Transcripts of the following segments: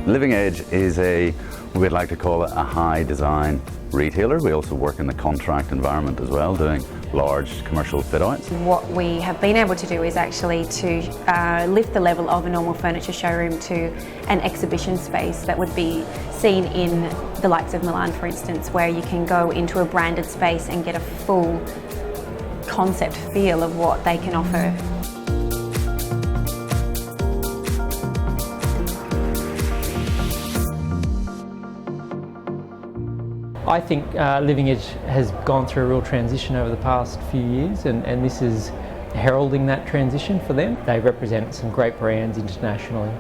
Living Edge is we'd like to call it a high design retailer. We also work in the contract environment as well, doing large commercial fit outs. What we have been able to do is actually to lift the level of a normal furniture showroom to an exhibition space that would be seen in the likes of Milan, for instance, where you can go into a branded space and get a full concept feel of what they can offer. I think Living Edge has gone through a real transition over the past few years, and this is heralding that transition for them. They represent some great brands internationally,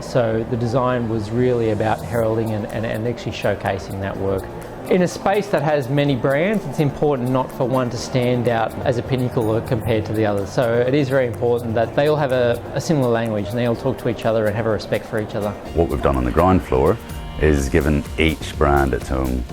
so the design was really about heralding and actually showcasing that work. In a space that has many brands, it's important not for one to stand out as a pinnacle compared to the others. So it is very important that they all have a similar language and they all talk to each other and have a respect for each other. What we've done on the ground floor is given each brand its own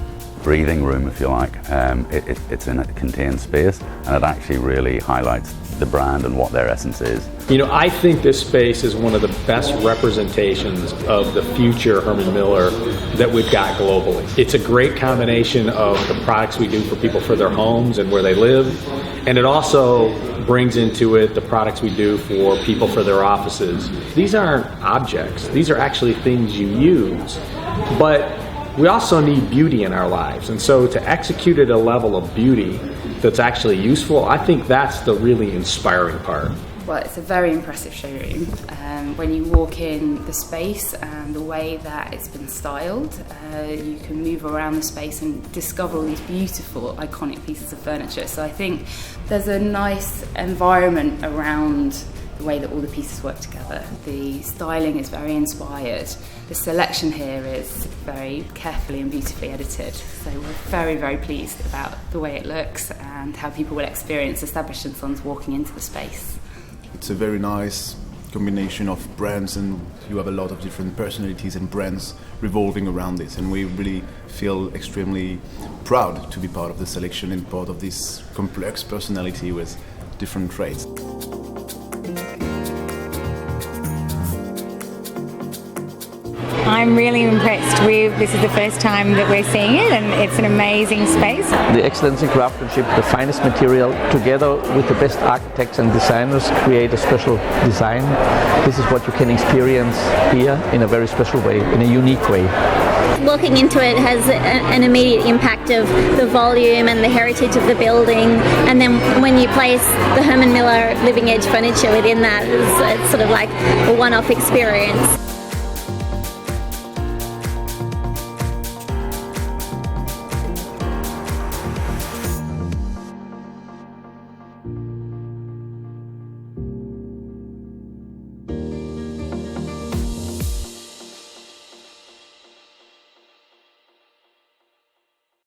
breathing room, if you like. It's in a contained space, and it actually really highlights the brand and what their essence is. You know, I think this space is one of the best representations of the future Herman Miller that we've got globally. It's a great combination of the products we do for people for their homes and where they live, and it also brings into it the products we do for people for their offices. These aren't objects, these are actually things you use, but we also need beauty in our lives, and so to execute at a level of beauty that's actually useful, I think that's the really inspiring part. Well, it's a very impressive showroom. When you walk in the space and the way that it's been styled, you can move around the space and discover all these beautiful, iconic pieces of furniture. So I think there's a nice environment around the way that all the pieces work together. The styling is very inspired. The selection here is very carefully and beautifully edited. So we're very, very pleased about the way it looks and how people will experience Establish & Sons walking into the space. It's a very nice combination of brands, and you have a lot of different personalities and brands revolving around this, and we really feel extremely proud to be part of the selection and part of this complex personality with different traits. I'm really impressed. This is the first time that we're seeing it, and it's an amazing space. The excellence in craftsmanship, the finest material, together with the best architects and designers, create a special design. This is what you can experience here in a very special way, in a unique way. Walking into it has an immediate impact of the volume and the heritage of the building, and then when you place the Herman Miller Living Edge furniture within that, it's sort of like a one-off experience.